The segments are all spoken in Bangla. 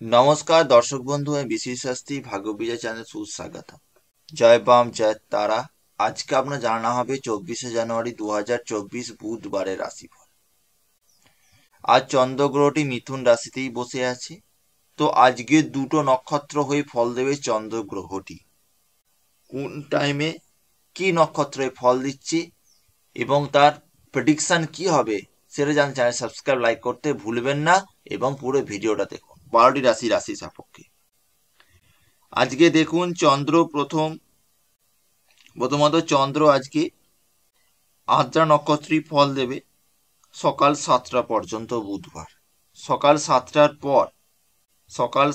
নমস্কার দর্শক বন্ধু, আমি বিশেষ শাস্ত্রী ভাগ্য বিজয় চ্যানেল সুস্বাগত। জয় বাম জয় তারা। আজকে আপনার জানা হবে 24শে জানুয়ারি 2024 বুধবারের রাশিফল। আজ চন্দ্রগ্রহটি মিথুন রাশিতেই বসে আছে। তো আজকে দুটো নক্ষত্র হয়ে ফল দেবে চন্দ্রগ্রহটি। কোন টাইমে কি নক্ষত্রে ফল দিচ্ছে এবং তার প্রেডিকশন কি হবে সেটা জানতে চ্যানেল সাবস্ক্রাইব লাইক করতে ভুলবেন না এবং পুরো ভিডিওটা দেখুন 12টি রাশি সাপেক্ষে। আজকে দেখুন প্রথমত চন্দ্র আজকে আদ্রা নক্ষত্রই ফল দেবে সকাল 7টা পর্যন্ত বুধবার। সকাল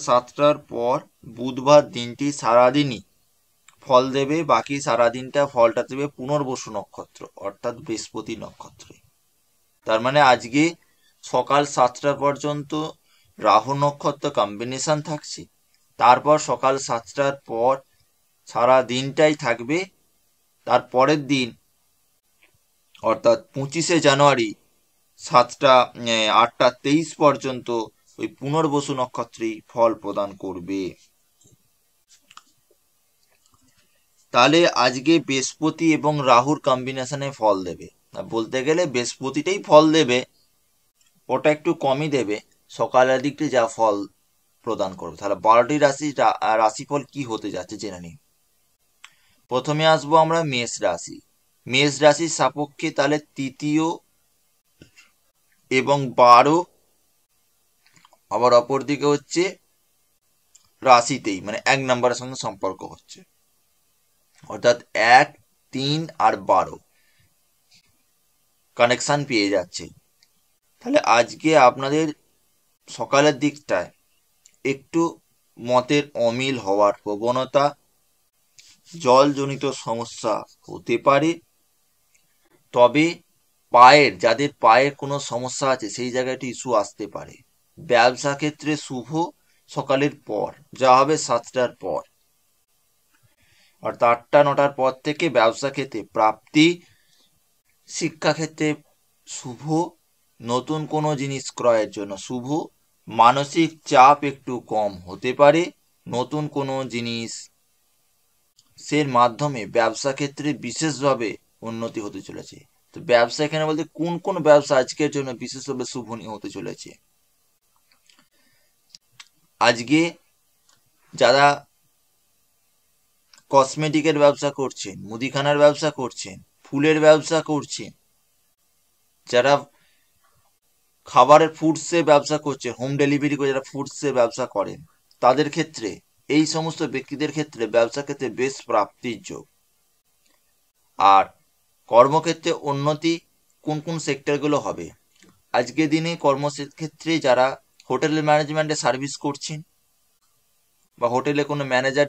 সাতটার পর বুধবার দিনটি সারাদিনই ফল দেবে। বাকি সারাদিনটা ফলটা দেবে পুনর্বসু নক্ষত্র অর্থাৎ বৃহস্পতি নক্ষত্রে। তার মানে আজকে সকাল 7টা পর্যন্ত রাহু নক্ষত্র কম্বিনেশন থাকছে। তারপর সকাল 7টার পর সারা দিনটাই থাকবে। তার পরের দিন অর্থাৎ 25শে জানুয়ারি 8টা 23 পর্যন্ত ওই পুনর্বসু নক্ষত্রই ফল প্রদান করবে। তাহলে আজকে বৃহস্পতি এবং রাহুর কম্বিনেশনে ফল দেবে। বলতে গেলে বৃহস্পতিটাই ফল দেবে, ওটা একটু কমই দেবে সকালের দিকটি যা ফল প্রদান করবে। তাহলে 12টি রাশিফল কি হতে যাচ্ছে জেনে নিন। প্রথমে আসবো আমরা মেষ রাশির সাপেক্ষে তাহলে তৃতীয় এবং 12 আবার অপরদিকে হচ্ছে রাশিতেই, মানে 1 নম্বরের সঙ্গে সম্পর্ক হচ্ছে, অর্থাৎ 1, 3 আর 12 কানেকশন পেয়ে যাচ্ছে। তাহলে আজকে আপনাদের সকালের দিকটায় একটু মতের অমিল হওয়ার প্রবণতা, জলজনিত সমস্যা হতে পারে। তবে যাদের পায়ের কোনো সমস্যা আছে সেই জায়গাটি ইস্যু আসতে পারে। ব্যবসা ক্ষেত্রে শুভ সকালের পর, যা হবে 7টার পর, অর্থাৎ 8টা 9টার পর থেকে ব্যবসা ক্ষেত্রে প্রাপ্তি, শিক্ষাক্ষেত্রে শুভ, নতুন কোনো জিনিস ক্রয়ের জন্য শুভ, মানসিক চাপ একটু কম হতে পারে। নতুন কোনো জিনিস সের মাধ্যমে ব্যবসা ক্ষেত্রে বিশেষভাবে উন্নতি হতে চলেছে। তো ব্যবসা এখানে বলতে কোন কোন ব্যবসা আজকের জন্য বিশেষভাবে শুভনীয় হতে চলেছে। আজকে যারা কসমেটিকের ব্যবসা করছেন, মুদিখানার ব্যবসা করছেন, ফুলের ব্যবসা করছেন, যারা খাবারের ফুডসের ব্যবসা করছে, হোম ডেলিভারি করে যারা ফুডসের ব্যবসা করেন, তাদের ক্ষেত্রে, এই সমস্ত ব্যক্তিদের ক্ষেত্রে ব্যবসা ক্ষেত্রে বেশ প্রাপ্তির যোগ। আর কর্মক্ষেত্রে উন্নতি কোন কোন সেক্টরগুলো হবে আজকের দিনে? কর্মক্ষেত্রে যারা হোটেল ম্যানেজমেন্টে সার্ভিস করছেন বা হোটেলে কোনো ম্যানেজার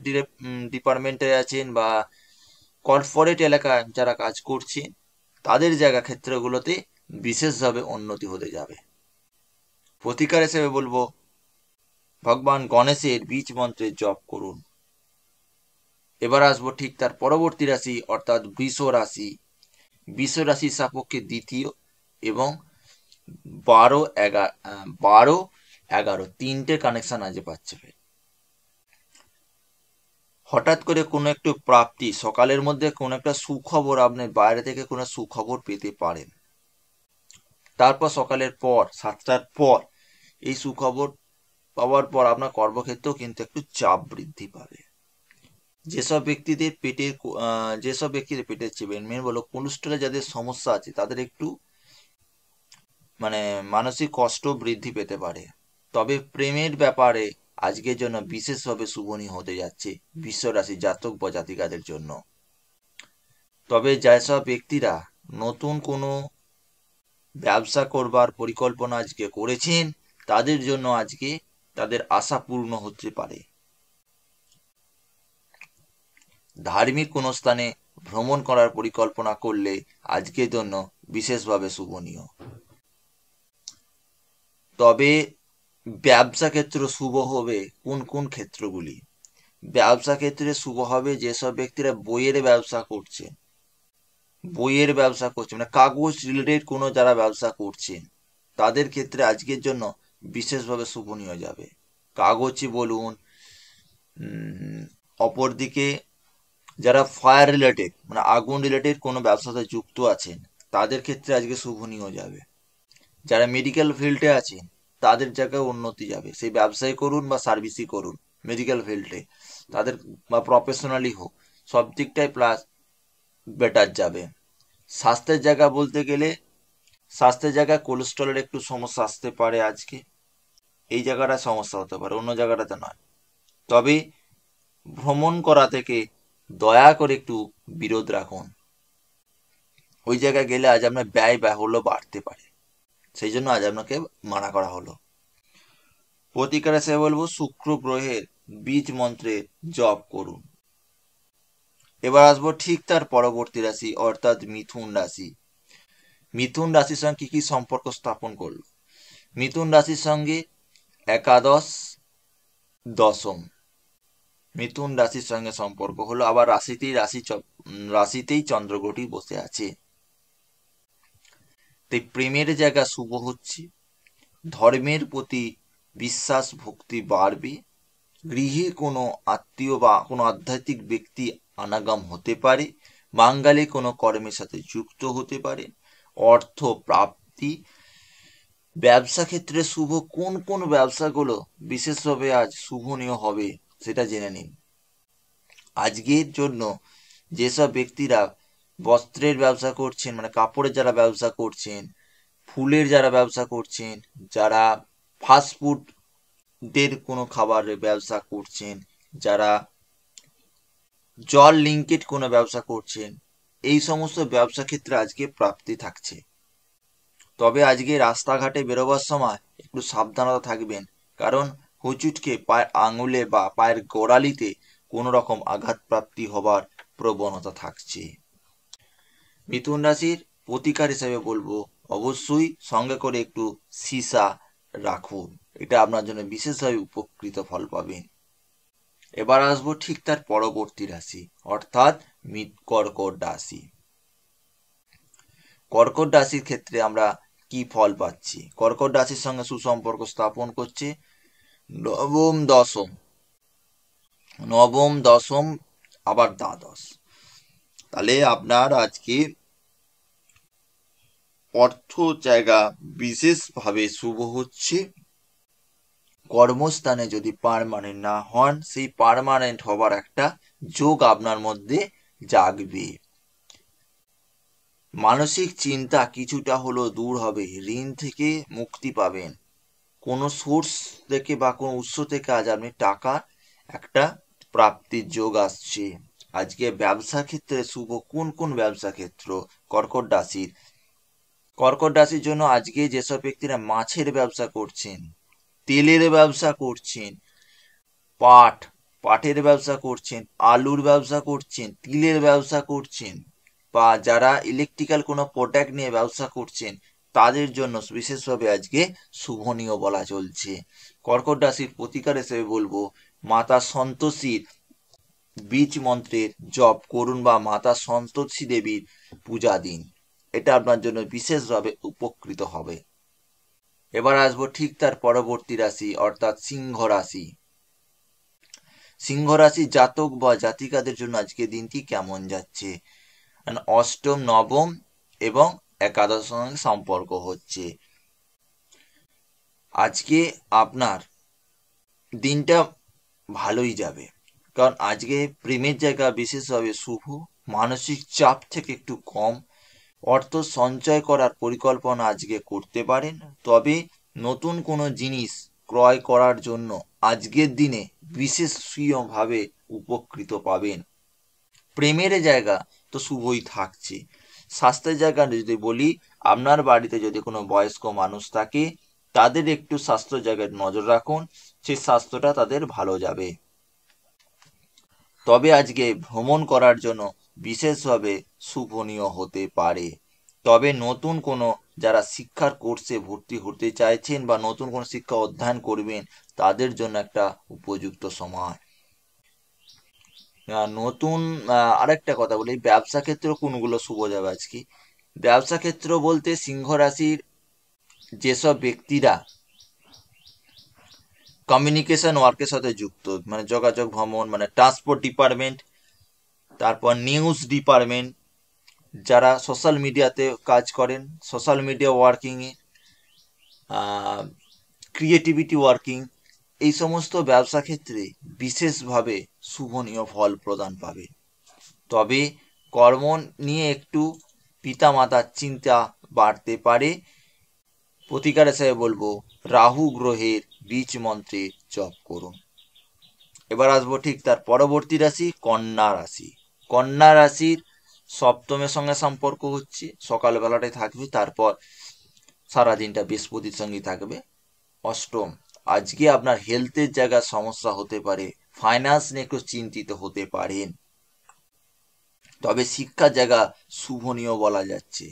ডিপার্টমেন্টে আছেন বা কর্পোরেট এলাকায় যারা কাজ করছেন, তাদের জায়গা ক্ষেত্রগুলোতে বিশেষভাবে উন্নতি হতে যাবে। প্রতিকার হিসেবে বলবো ভগবান গণেশের বীজ মন্ত্রের জপ করুন। এবার আসবো ঠিক তার পরবর্তী রাশি অর্থাৎ বৃষ রাশির সাপেক্ষে দ্বিতীয় এবং 12, 11 তিনটে কানেকশন আজ পাচ্ছে। হঠাৎ করে কোনো একটু প্রাপ্তি, সকালের মধ্যে কোনো একটা সুখবর, আপনি বাইরে থেকে কোনো সুখবর পেতে পারেন। তারপর সকালের পর 7টার পর এই সুখবর পাওয়ার পর আপনার কর্মক্ষেত্রেও কিন্তু একটু চাপ বৃদ্ধি পাবে। যেসব ব্যক্তিদের পেটের চেপে মেন বলো কোলেস্ট্রলে যাদের সমস্যা আছে, তাদের একটু মানসিক কষ্ট বৃদ্ধি পেতে পারে। তবে প্রেমের ব্যাপারে আজকের জন্য বিশেষভাবে শুভনীয় হতে যাচ্ছে বৃষ রাশি জাতক বা জাতিকাদের জন্য। তবে যেসব ব্যক্তিরা নতুন কোনো ব্যবসা করবার পরিকল্পনা আজকে করেছেন, তাদের জন্য আজকে তাদের আশা পূর্ণ হতে পারে। ধার্মিক কোনো স্থানে ভ্রমণ করার পরিকল্পনা করলে আজকের জন্য বিশেষভাবে শুভনীয়। তবে ব্যবসা ক্ষেত্র শুভ হবে কোন কোন ক্ষেত্রগুলি? ব্যবসা ক্ষেত্রে শুভ হবে যেসব ব্যক্তিরা বইয়ের ব্যবসা করছেন, মানে কাগজ রিলেটেড কোনো যারা ব্যবসা করছেন, তাদের ক্ষেত্রে আজকের জন্য বিশেষভাবে শুভনীয় যাবে। কাগজে বলুন, অপরদিকে যারা ফায়ার রিলেটেড মানে আগুন রিলেটেড কোনো ব্যবসার সাথে যুক্ত আছেন তাদের ক্ষেত্রে আজকে শুভনীয় যাবে। যারা মেডিকেল ফিল্ডে আছেন তাদের জায়গায় উন্নতি যাবে, সেই ব্যবসায় করুন বা সার্ভিসই করুন মেডিকেল ফিল্ডে তাদের, বা প্রফেশনালি হোক, সব দিকটাই প্লাস বেটার যাবে। স্বাস্থ্যের জায়গা বলতে গেলে স্বাস্থ্যের জায়গায় কোলেস্ট্রলের একটু সমস্যা আসতে পারে আজকে, এই জায়গাটা সমস্যা হতে পারে, অন্য জায়গাটাতে নয়। তবে ভ্রমণ করা থেকে দয়া করে একটু বিরত রাখুন, ওই জায়গায় গেলে আজ আপনার ব্যয় বাহুল্য বাড়তে পারে, সেই জন্য আজ আপনাকে মানা করা হলো। প্রতিকার হিসেবে বলবো শুক্র গ্রহের বীজ মন্ত্রের জপ করুন। এবার আসবো ঠিক তার পরবর্তী রাশি অর্থাৎ মিথুন রাশি। মিথুন রাশির সঙ্গে কি কি সম্পর্ক স্থাপন করলো? মিথুন রাশির সঙ্গে একাদশ দশম মিথুন রাশির সঙ্গে সম্পর্ক হলো, আবার রাশিতেই চন্দ্রগ্রহটি বসে আছে। তাই প্রেমের জায়গা শুভ হচ্ছে, ধর্মের প্রতি বিশ্বাস ভক্তি বাড়বে, গৃহে কোনো আত্মীয় বা কোনো আধ্যাত্মিক ব্যক্তি আনাগম হতে পারে, বাঙালি কোনো কর্মের সাথে যুক্ত হতে পারে, অর্থ প্রাপ্তি। ব্যবসা ক্ষেত্রে শুভ কোন কোন ব্যবসাগুলো বিশেষভাবে আজ শুভনীয় হবে সেটা জেনে নিন। আজকের জন্য যেসব ব্যক্তিরা বস্ত্রের ব্যবসা করছেন মানে কাপড়ের যারা ব্যবসা করছেন, ফুলের যারা ব্যবসা করছেন, যারা ফাস্টফুডের কোনো খাবারের ব্যবসা করছেন, যারা জল লিঙ্কেড কোনো ব্যবসা করছেন, এই সমস্ত ব্যবসা ক্ষেত্রে আজকে প্রাপ্তি থাকছে। তবে আজকে রাস্তাঘাটে বেরোবার সময় একটু সাবধানতা থাকবেন, কারণ হুচুটকে পায়ের আঙুলে বা পায়ের গোড়ালিতে কোনো রকম আঘাতপ্রাপ্তি হবার প্রবণতা থাকছে। মিথুন রাশির প্রতিকার হিসেবে বলবো অবশ্যই সঙ্গে করে একটু সীসা রাখুন, এটা আপনার জন্য বিশেষভাবে উপকৃত ফল পাবেন। এবার আসবো ঠিক তার পরবর্তী রাশি অর্থাৎ কর্কট রাশি। কর্কট রাশির ক্ষেত্রে আমরা কি ফল পাচ্ছি? কর্কট রাশির সঙ্গে সুসম্পর্ক স্থাপন করছে নবম দশম আবার দ্বাদশ। তাহলে আপনার আজকে অর্থ জায়গা বিশেষভাবে শুভ হচ্ছে। কর্মস্থানে যদি পার্মানেন্ট না হন, সেই পার্মানেন্ট হবার একটা যোগ আপনার মধ্যে জাগবে। মানসিক চিন্তা কিছুটা হলেও দূর হবে, ঋণ থেকে মুক্তি পাবেন, কোনো সোর্স থেকে বা কোনো উৎস থেকে আজ আপনি টাকা একটা প্রাপ্তির যোগ আসছে। আজকে ব্যবসা ক্ষেত্রে শুভ কোন কোন ব্যবসা ক্ষেত্র? কর্কট রাশির জন্য আজকে যেসব ব্যক্তিরা মাছের ব্যবসা করছেন, তেলের ব্যবসা করছেন, পাটের ব্যবসা করছেন, আলুর ব্যবসা করছেন, তিলের ব্যবসা করছেন, বা যারা ইলেকট্রিক্যাল কোনো প্রোডাক্ট নিয়ে ব্যবসা করছেন তাদের জন্য বিশেষভাবে আজকে শুভনীয় বলা চলছে। কর্কট রাশির প্রতিকার হিসেবে বলবো মাতা সন্তোষীর বীজ মন্ত্রের জপ করুন বা মাতা সন্তোষী দেবীর পূজা দিন, এটা আপনার জন্য বিশেষভাবে উপকৃত হবে। এবার আসবো ঠিক তার পরবর্তী রাশি অর্থাৎ সিংহ রাশি। সিংহ রাশি জাতক বা জাতিকাদের জন্য আজকে দিনটি কেমন যাচ্ছে? অষ্টম নবম এবং একাদশ সঙ্গে সম্পর্ক হচ্ছে। আজকে আপনার দিনটা ভালোই যাবে, কারণ আজকে প্রেমের জায়গা বিশেষভাবে শুভ, মানসিক চাপ থেকে একটু কম, অর্থ সঞ্চয় করার পরিকল্পনা আজকে করতে পারেন। তবে নতুন কোনো জিনিস ক্রয় করার জন্য আজকের দিনে বিশেষভাবে উপকৃত পাবেন। প্রেমের জায়গা তো শুভই থাকছে। স্বাস্থ্যের জায়গা যদি বলি, আপনার বাড়িতে যদি কোনো বয়স্ক মানুষ থাকে তাদের একটু স্বাস্থ্য জায়গায় নজর রাখুন, সেই স্বাস্থ্যটা তাদের ভালো যাবে। তবে আজকে ভ্রমণ করার জন্য বিশেষভাবে শুভনীয় হতে পারে। তবে নতুন কোনো যারা শিক্ষার কোর্সে ভর্তি হতে চাইছেন বা নতুন কোনো শিক্ষা অধ্যয়ন করবেন তাদের জন্য একটা উপযুক্ত সময়। নতুন আরেকটা কথা বলি, ব্যবসা ক্ষেত্র কোনগুলো শুভ যাবে আজকে? ব্যবসা ক্ষেত্র বলতে সিংহ রাশির যেসব ব্যক্তিরা কমিউনিকেশন ওয়ার্কের সাথে যুক্ত, মানে যোগাযোগ ভ্রমণ, মানে ট্রান্সপোর্ট ডিপার্টমেন্ট, তারপর নিউজ ডিপার্টমেন্ট, যারা সোশ্যাল মিডিয়াতে কাজ করেন, সোশ্যাল মিডিয়া ওয়ার্কিংয়ে, ক্রিয়েটিভিটি ওয়ার্কিং, এই সমস্ত ব্যবসা ক্ষেত্রে বিশেষভাবে শুভনীয় ফল প্রদান পাবে। তবে কর্ম নিয়ে একটু পিতামাতার চিন্তা বাড়তে পারে। প্রতিকার হিসেবে বলবো রাহু গ্রহের বীজ মন্ত্রে জপ করুন। এবার আসবো ঠিক তার পরবর্তী রাশি কন্যা রাশি। কন্যা রাশির সপ্তমের সঙ্গে সম্পর্ক হচ্ছে, সকালবেলাটাই থাকবে, তারপর সারাদিনটা বৃহস্পতির সঙ্গে থাকবে। অষ্টম, আজকে আপনার হেলথের জায়গায় সমস্যা হতে পারে, ফাইন্যান্স নিয়ে একটু চিন্তিত হতে পারেন। তবে শিক্ষার জায়গা শুভনীয় বলা যাচ্ছে।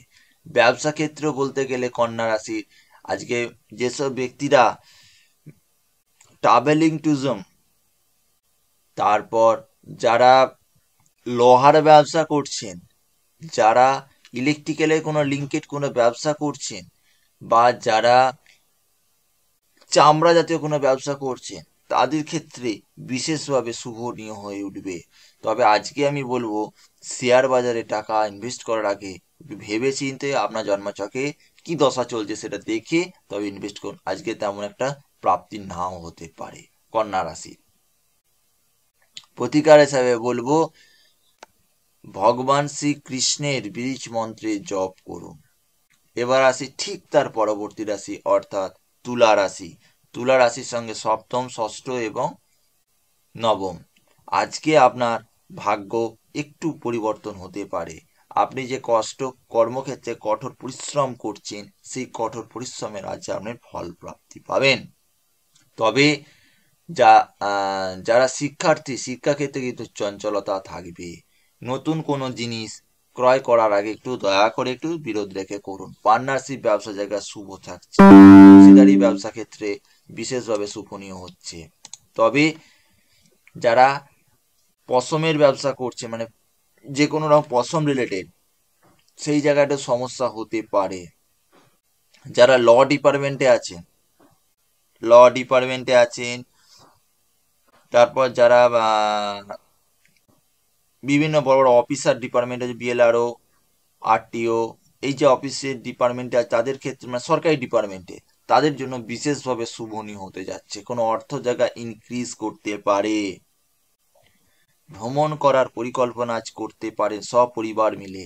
ব্যবসা ক্ষেত্র বলতে গেলে কন্যা রাশির আজকে যেসব ব্যক্তিরা ট্রাভেলিং ট্যুরিজম, তারপর যারা লোহার ব্যবসা করছেন, যারা ইলেকট্রিক্যালের কোনো লিঙ্কেড কোনো ব্যবসা করছেন, বা যারা চামড়া জাতীয় কোনো ব্যবসা করছেন, তাদের ক্ষেত্রে বিশেষভাবে শুভনীয় হয়ে উঠবে। তবে আজকে আমি বলবো শেয়ার বাজারে টাকা ইনভেস্ট করার আগে ভেবে চিন্তে আপনার জন্মছকে কি দশা চলছে সেটা দেখে তবে ইনভেস্ট করুন। আজকে তেমন একটা প্রাপ্তি নাও হতে পারে কন্যা রাশি। প্রতিকার হিসাবে বলবো ভগবান শ্রীকৃষ্ণের বীজ মন্ত্রে জপ করুন। এবার আসি ঠিক তার পরবর্তী রাশি অর্থাৎ তুলা রাশি। তুলা রাশির সঙ্গে সপ্তম, ষষ্ঠ এবং নবম। আজকে আপনার ভাগ্য একটু পরিবর্তন হতে পারে। আপনি যে কর্মক্ষেত্রে কঠোর পরিশ্রম করছেন, সেই কঠোর পরিশ্রমের আজ আপনি ফল প্রাপ্তি পাবেন। তবে যারা শিক্ষার্থী, শিক্ষাক্ষেত্রে কিন্তু চঞ্চলতা থাকবে। নতুন কোনো জিনিস ক্রয় করার আগে একটু দয়া করে একটু বিরোধ রেখে করুন। পার্টনারশিপ ব্যবসা জায়গায় শুভ থাকছে, অংশীদারি ব্যবসা ক্ষেত্রে বিশেষভাবে শুভনীয় হচ্ছে। তবে যারা পশমের ব্যবসা করছে, মানে যে কোনো রকম পশম রিলেটেড, সেই জায়গাটা সমস্যা হতে পারে। যারা ল ডিপার্টমেন্টে আছেন, তারপর যারা বিভিন্ন বড় বড় অফিসার ডিপার্টমেন্ট আছে, বিএলআরও, আরটিও, এই যে অফিসের ডিপার্টমেন্টে আছে তাদের ক্ষেত্রে, মানে সরকারি ডিপার্টমেন্টে, তাদের জন্য বিশেষভাবে শুভনীয় হতে যাচ্ছে। কোনো অর্থ জায়গা ইনক্রিজ করতে পারে। ভ্রমণ করার পরিকল্পনা আজ করতে পারেন সপরিবার মিলে।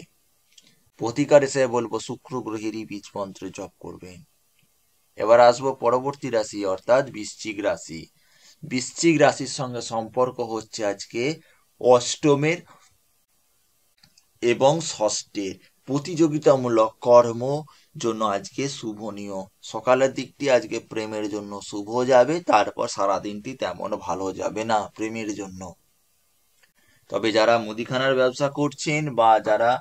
প্রতিকার হিসেবে বলবো শুক্র গ্রহেরই বীজ মন্ত্রে জপ করবেন। এবার আসবো পরবর্তী রাশি অর্থাৎ বৃশ্চিক রাশি। বৃশ্চিক রাশির সঙ্গে সম্পর্ক হচ্ছে আজকে অষ্টমের এবং ষষ্ঠের। প্রতিযোগিতামূলক কর্ম জন্য আজকে শুভনীয়। সকালের দিকটি আজকে প্রেমের জন্য শুভ যাবে, তারপর সারাদিনটি তেমন ভালো যাবে না প্রেমের জন্য। তবে যারা মুদিখানার ব্যবসা করছেন বা যারা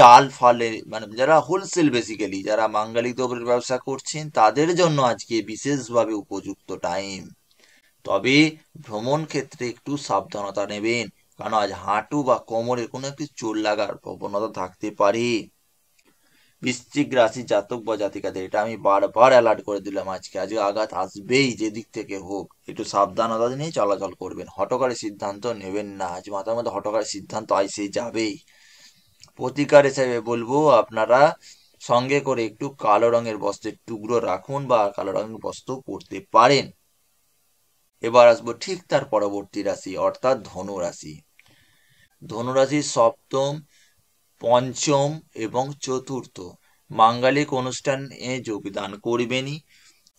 ডাল ফালে, মানে যারা হোলসেল, বেসিক্যালি যারা মাঙ্গালিক দ্রব্যের ব্যবসা করছেন, তাদের জন্য আজকে বিশেষভাবে উপযুক্ত টাইম। তবে ভ্রমণ ক্ষেত্রে একটু সাবধানতা নেবেন, কারণ আজ হাঁটু বা কোমরে কোনো একটি চোট লাগার প্রবণতা থাকতে পারে। বৃশ্চিক রাশি জাতক বা জাতিকাদের এটা আমি বারবার অ্যালার্ট করে দিলাম, আজকে আঘাত আসবেই, যে দিক থেকে হোক একটু সাবধানতা নিয়ে চলাচল করবেন। হঠকারী সিদ্ধান্ত নেবেন না, আজ মাথার মধ্যে হঠকারী সিদ্ধান্ত আইসেই যাবেই। প্রতিকার হিসেবে বলবো আপনারা সঙ্গে করে একটু কালো রঙের বস্ত্রের টুকরো রাখুন বা কালো রঙের বস্ত্র পরতে পারেন। এবার আসবো ঠিক তার পরবর্তী রাশি অর্থাৎ ধনু রাশি। ধনুরাশির সপ্তম, পঞ্চম এবং চতুর্থ মাঙ্গলিক অনুষ্ঠানে যোগদান করবেনই,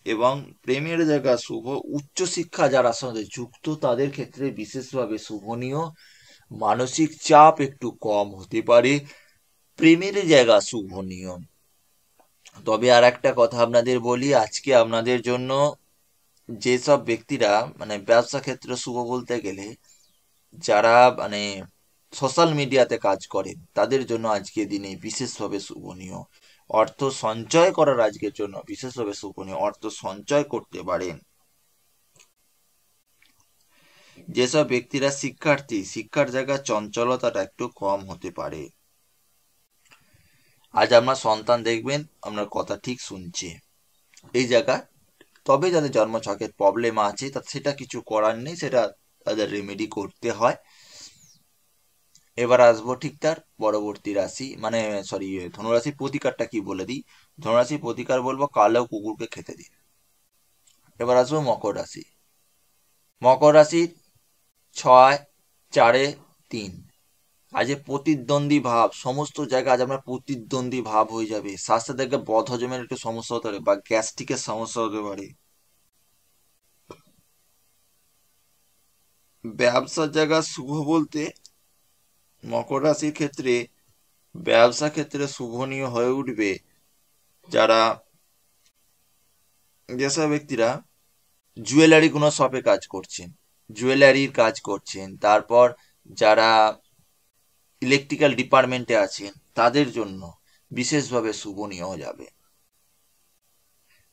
এবং প্রেমের জায়গা শুভ। উচ্চশিক্ষা যারা সঙ্গে যুক্ত তাদের ক্ষেত্রে বিশেষভাবে শুভনীয়। মানসিক চাপ একটু কম হতে পারে, প্রেমের জায়গা শুভনীয়। তবে আর একটা কথা আপনাদের বলি, আজকে আপনাদের জন্য যেসব ব্যক্তিরা মানে ব্যবসা ক্ষেত্রে শুভ বলতে গেলে যারা মানে সোশ্যাল মিডিয়াতে কাজ করেন, তাদের জন্য আজকের দিনে বিশেষভাবে শুভনীয়। অর্থ সঞ্চয় করার আজকের জন্য বিশেষভাবে শুভনীয়, অর্থ সঞ্চয় করতে পারেন। যেসব ব্যক্তিরা শিক্ষার্থী, শিক্ষার জায়গায় চঞ্চলতাটা একটু কম হতে পারে। আজ আপনার সন্তান দেখবেন আপনার কথা ঠিক শুনছে, এই জায়গায় তবে যাদের জন্মছকের প্রবলেম আছে তা সেটা কিছু করার নেই, সেটা তাদের রেমেডি করতে হয়। এবার আসবো ঠিক তার পরবর্তী রাশি, মানে সরি, ধনুরাশির প্রতিকারটা কি বলে দিই। ধনুরাশির প্রতিকার বলবো কালো কুকুরকে খেতে দিন। এবার আসবো মকর রাশি। মকর রাশির 6, 4, 3। আজ প্রতিদ্বন্দ্বী ভাব সমস্ত জায়গায়, আজ আমরা প্রতিদ্বন্দ্বী ভাব হয়ে যাবে। স্বাস্থ্যের দেখবে বদ হজমের একটু সমস্যা হতে পারে বা গ্যাস্ট্রিকের সমস্যা হতে পারে। ব্যবসার জায়গা শুভ বলতে মকর রাশির ক্ষেত্রে ব্যবসা ক্ষেত্রে শুভনীয় হয়ে উঠবে যারা, যেসব ব্যক্তিরা জুয়েলারি কোনো শপে কাজ করছেন, জুয়েলারির কাজ করছেন, তারপর যারা ইলেকট্রিক্যাল ডিপার্টমেন্টে আছেন তাদের জন্য বিশেষভাবে শুভনীয় হয়ে যাবে।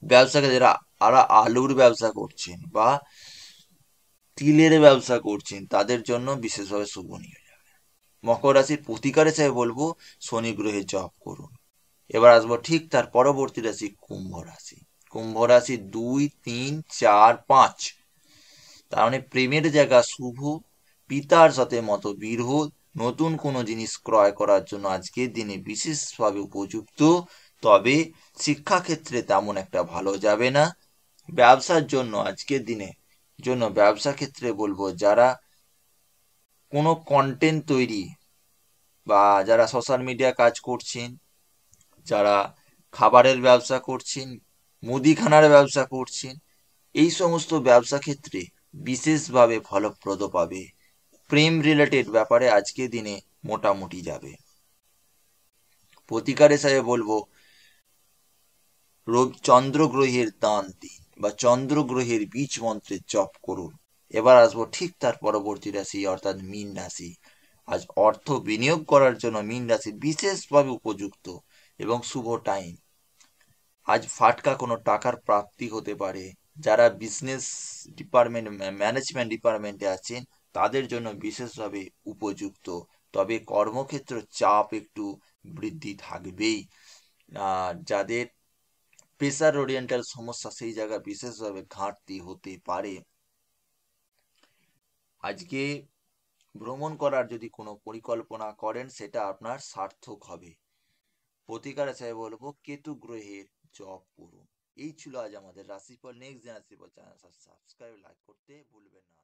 ব্যবসাকে যারা আলুর ব্যবসা করছেন বা তিলের ব্যবসা করছেন তাদের জন্য বিশেষভাবে শুভনীয়। মকর রাশির প্রতিকার হিসেবে বলবো শনি গ্রহের জপ করুন। এবার আসবো ঠিক তার পরবর্তী রাশি কুম্ভ রাশি। কুম্ভ রাশি 2, 3, 4, 5। তার মানে প্রেমের জায়গা শুভ, পিতার সাথে মতবিরোধ, নতুন কোনো জিনিস ক্রয় করার জন্য আজকের দিনে বিশেষভাবে উপযুক্ত। তবে শিক্ষাক্ষেত্রে তেমন একটা ভালো যাবে না। ব্যবসার জন্য আজকের দিনে জন্য ব্যবসা ক্ষেত্রে বলবো যারা কোনো কন্টেন্ট তৈরি বা যারা সোশ্যাল মিডিয়া কাজ করছেন, যারা খাবারের ব্যবসা করছেন, মুদিখানার ব্যবসা করছেন, এই সমস্ত ব্যবসা ক্ষেত্রে বিশেষভাবে ফলপ্রদ পাবে। প্রেম রিলেটেড ব্যাপারে আজকে দিনে মোটামুটি যাবে। প্রতিকার হিসাবে বলবো চন্দ্র গ্রহের দান দিন বা চন্দ্র গ্রহের বীজ মন্ত্রের জপ করুন। এবার আসবো ঠিক তার পরবর্তী রাশি অর্থাৎ মীন রাশি। আজ অর্থ বিনিয়োগ করার জন্য মীন রাশি বিশেষভাবে উপযুক্ত এবং শুভ টাইম। আজ ফাটকা কোনো টাকার প্রাপ্তি হতে পারে। যারা বিজনেস ডিপার্টমেন্ট, ম্যানেজমেন্ট ডিপার্টমেন্টে আছেন তাদের জন্য বিশেষভাবে উপযুক্ত। তবে কর্মক্ষেত্র চাপ একটু বৃদ্ধি থাকবেই। আর যাদের প্রেসার ওরিয়েন্টাল সমস্যা সেই জায়গায় বিশেষভাবে ঘাটতি হতে পারে। আজকে ভ্রমণ করার যদি কোনো পরিকল্পনা করেন সেটা আপনার সার্থক হবে। প্রতিকার হিসেবে বলবো কেতু গ্রহের জপ করুন। এই ছিল আজ আমাদের রাশিফল। নেক্সট দিন রাশিফল চ্যানেল সাবস্ক্রাইব লাইক করতে ভুলবেন না।